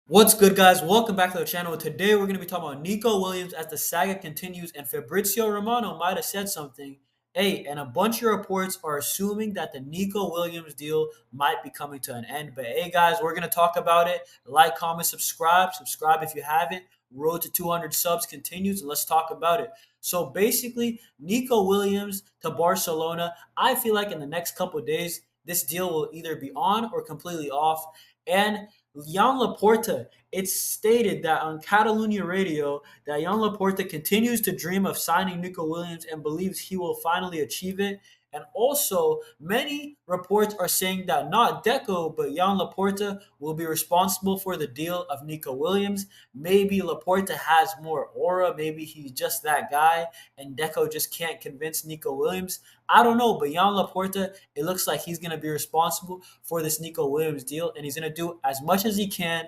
What's good, guys? Welcome back to the channel. Today, we're going to be talking about Nico Williams as the saga continues, and Fabrizio Romano might have said something. Hey, and a bunch of reports are assuming that the Nico Williams deal might be coming to an end. But hey, guys, we're going to talk about it. Like, comment, subscribe. Subscribe if you haven't. Road to 200 subs continues, and let's talk about it. So basically, Nico Williams to Barcelona. I feel like in the next couple of days, this deal will either be on or completely off. And Jan Laporta, it's stated that on Catalunya radio that Jan Laporta continues to dream of signing Nico Williams and believes he will finally achieve it. And also, many reports are saying that not Deco, but Jan Laporta will be responsible for the deal of Nico Williams. Maybe Laporta has more aura. Maybe he's just that guy, and Deco just can't convince Nico Williams. I don't know, but Jan Laporta, it looks like he's going to be responsible for this Nico Williams deal, and he's going to do as much as he can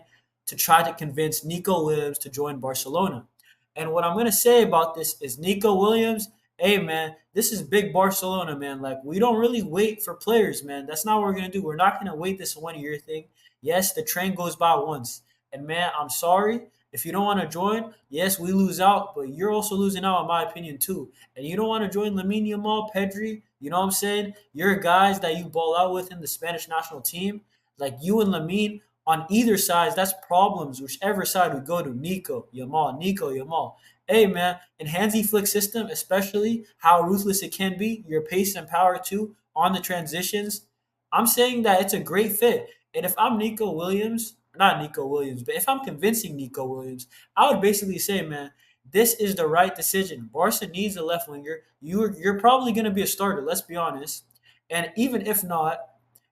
to try to convince Nico Williams to join Barcelona. And what I'm going to say about this is Nico Williams, hey, man, this is big Barcelona, man. Like, we don't really wait for players, man. That's not what we're going to do. We're not going to wait this 1 year thing. Yes, the train goes by once. And, man, I'm sorry. If you don't want to join, yes, we lose out, but you're also losing out, in my opinion, too. And you don't want to join Lamine Yamal, Pedri, you know what I'm saying? You're guys that you ball out with in the Spanish national team. Like you and Lamine, on either side, that's problems. Whichever side we go to, Nico, Yamal, Nico, Yamal. Hey, man, in Hansi Flick system, especially how ruthless it can be, your pace and power too on the transitions. I'm saying that it's a great fit. And if I'm Nico Williams, not Nico Williams, but if I'm convincing Nico Williams, I would basically say, man, this is the right decision. Barca needs a left winger. You're probably going to be a starter. Let's be honest. And even if not,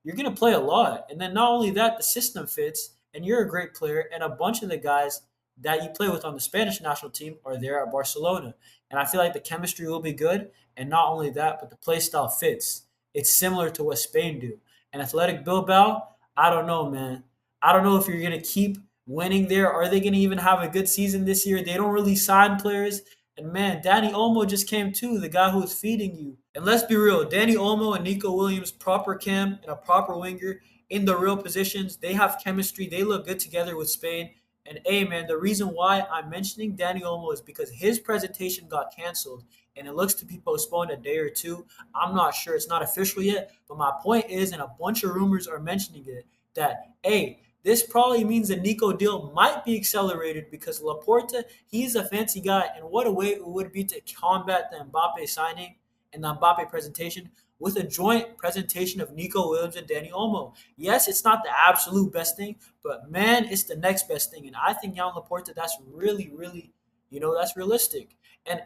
you're going to play a lot. And then not only that, the system fits, and you're a great player, and a bunch of the guys that you play with on the Spanish national team are there at Barcelona. And I feel like the chemistry will be good. And not only that, but the play style fits. It's similar to what Spain do. And Athletic Bilbao, I don't know, man. I don't know if you're going to keep winning there. Are they going to even have a good season this year? They don't really sign players. And man, Danny Olmo just came too, the guy who was feeding you. And let's be real, Danny Olmo and Nico Williams, proper cam and a proper winger in the real positions. They have chemistry. They look good together with Spain. And hey, man, the reason why I'm mentioning Danny Olmo is because his presentation got canceled and it looks to be postponed a day or two. I'm not sure. It's not official yet. But my point is, and a bunch of rumors are mentioning it, that, hey, this probably means the Nico deal might be accelerated because Laporta, he's a fancy guy, and what a way it would be to combat the Mbappe signing and the Mbappe presentation with a joint presentation of Nico Williams and Danny Olmo. Yes, it's not the absolute best thing, but man, it's the next best thing. And I think Jan Laporta, that's really, really, that's realistic. And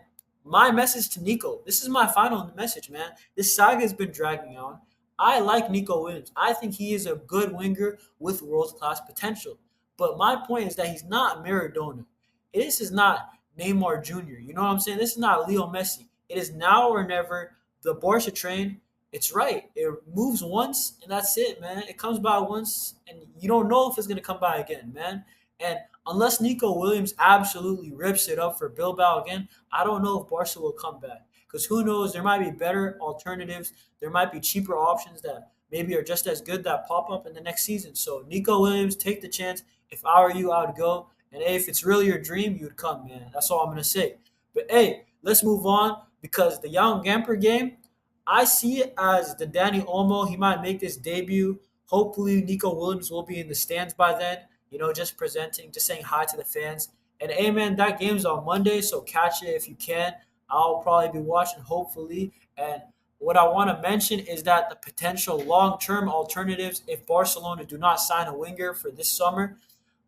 my message to Nico, this is my final message, man. This saga has been dragging on. I like Nico Williams. I think he is a good winger with world class potential. But my point is that he's not Maradona. This is not Neymar Jr. You know what I'm saying? This is not Leo Messi. It is now or never. The Barca train, it's right. It moves once and that's it, man. It comes by once and you don't know if it's going to come by again, man. And unless Nico Williams absolutely rips it up for Bilbao again, I don't know if Barca will come back. Because who knows, there might be better alternatives. There might be cheaper options that maybe are just as good that pop up in the next season. So Nico Williams, take the chance. If I were you, I would go. And hey, if it's really your dream, you would come, man. That's all I'm gonna say. But hey, let's move on because the Young Gamper game, I see it as the Danny Olmo. He might make his debut. Hopefully, Nico Williams will be in the stands by then. Just presenting, just saying hi to the fans. And hey, man, that game's on Monday, so catch it if you can. I'll probably be watching, hopefully. And what I want to mention is that the potential long-term alternatives, if Barcelona do not sign a winger for this summer,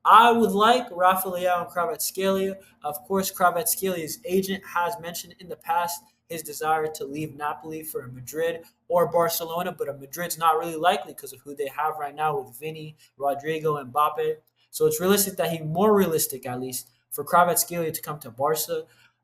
I would like Rafael and Kvaratskhelia. Of course, Kvaratskelia's agent has mentioned in the past his desire to leave Napoli for Madrid or Barcelona, but Madrid's not really likely because of who they have right now with Vinny, Rodrigo, and Mbappe. So it's realistic that more realistic at least, for Kvaratskhelia to come to Barca.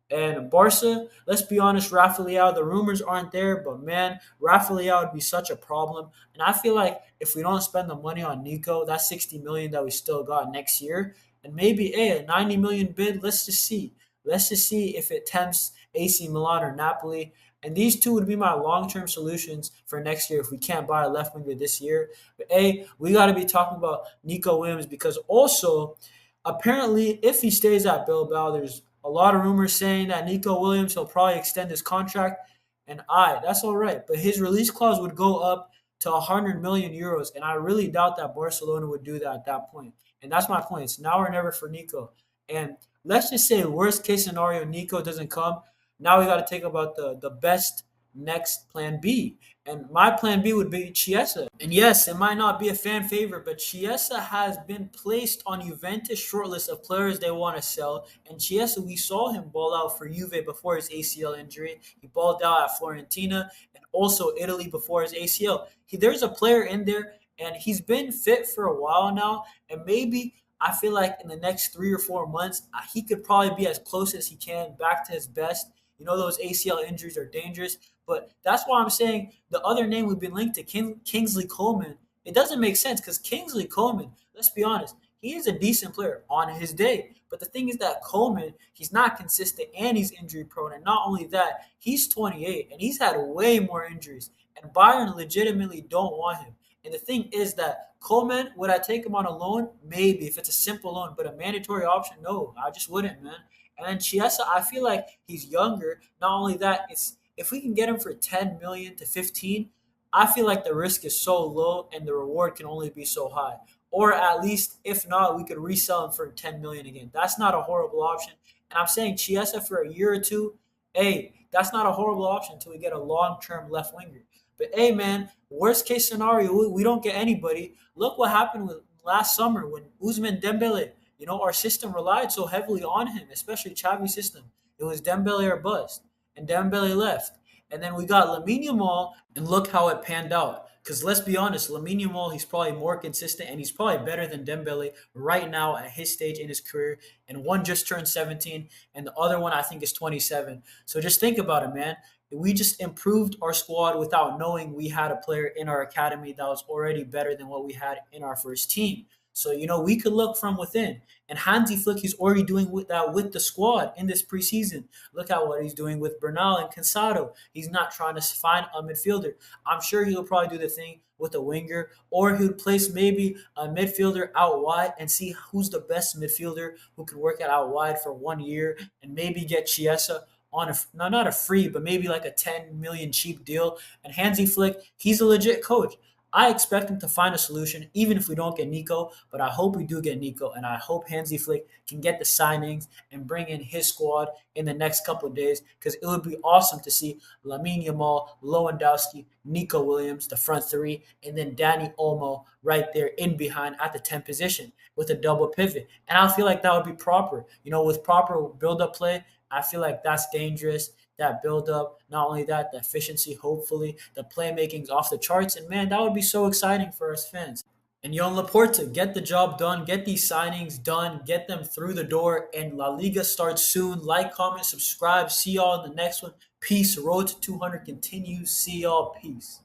And Barca, let's be honest, Rafael, the rumors aren't there, but man, Rafael would be such a problem. And I feel like if we don't spend the money on Nico, that 60 million that we still got next year, and maybe a 90 million bid, let's just see. Let's just see if it tempts AC Milan or Napoli. And these two would be my long-term solutions for next year if we can't buy a left winger this year. But we got to be talking about Nico Williams because also Apparently, if he stays at Bilbao, there's a lot of rumors saying that Nico Williams will probably extend his contract, and that's all right. But his release clause would go up to 100 million euros, and I really doubt that Barcelona would do that at that point. And that's my point. It's now or never for Nico. And let's just say worst case scenario, Nico doesn't come. Now we got to think about the best next plan B. And my plan B would be Chiesa. And yes, it might not be a fan favorite, but Chiesa has been placed on Juventus shortlist of players they want to sell. And Chiesa, we saw him ball out for Juve before his ACL injury. He balled out at Fiorentina and also Italy before his ACL. There's a player in there, and he's been fit for a while now. And maybe I feel like in the next 3 or 4 months, he could probably be as close as he can back to his best. You know, those ACL injuries are dangerous. But that's why I'm saying the other name we've been linked to, Kingsley Coleman, it doesn't make sense because Kingsley Coleman, let's be honest, he is a decent player on his day. But the thing is that Coleman, he's not consistent and he's injury prone. And not only that, he's 28 and he's had way more injuries. And Bayern legitimately don't want him. And the thing is that Coleman, would I take him on a loan? Maybe if it's a simple loan, but a mandatory option, no, I just wouldn't, man. And then Chiesa, I feel like he's younger. Not only that, it's if we can get him for 10 million to 15, I feel like the risk is so low and the reward can only be so high. Or at least, if not, we could resell him for 10 million again. That's not a horrible option. And I'm saying Chiesa for a year or two, hey, that's not a horrible option until we get a long-term left winger. But hey, man, worst case scenario, we don't get anybody. Look what happened with last summer when Usman Dembele, our system relied so heavily on him, especially Xavi's system. It was Dembele or bust, and Dembele left. And then we got Lamine Yamal, and look how it panned out. Because let's be honest, Lamine Yamal, he's probably more consistent, and he's probably better than Dembele right now at his stage in his career. And one just turned 17, and the other one I think is 27. So just think about it, man. We just improved our squad without knowing we had a player in our academy that was already better than what we had in our first team. So, we could look from within. And Hansi Flick, he's already doing that with the squad in this preseason. Look at what he's doing with Bernal and Cansado. He's not trying to find a midfielder. I'm sure he'll probably do the thing with a winger, or he would place maybe a midfielder out wide and see who's the best midfielder who can work it out wide for 1 year and maybe get Chiesa on not a free, but maybe like a 10 million cheap deal. And Hansi Flick, he's a legit coach. I expect him to find a solution, even if we don't get Nico. But I hope we do get Nico, and I hope Hansi Flick can get the signings and bring in his squad in the next couple of days, because it would be awesome to see Lamine Yamal, Lewandowski, Nico Williams, the front three, and then Danny Olmo right there in behind at the 10 position with a double pivot. And I feel like that would be proper. With proper build-up play, I feel like that's dangerous. That build up, not only that, the efficiency, hopefully, the playmaking's off the charts. And man, that would be so exciting for us fans. And Yon Laporta, get the job done, get these signings done, get them through the door, and La Liga starts soon. Like, comment, subscribe. See y'all in the next one. Peace. Road to 200 continues. See y'all. Peace.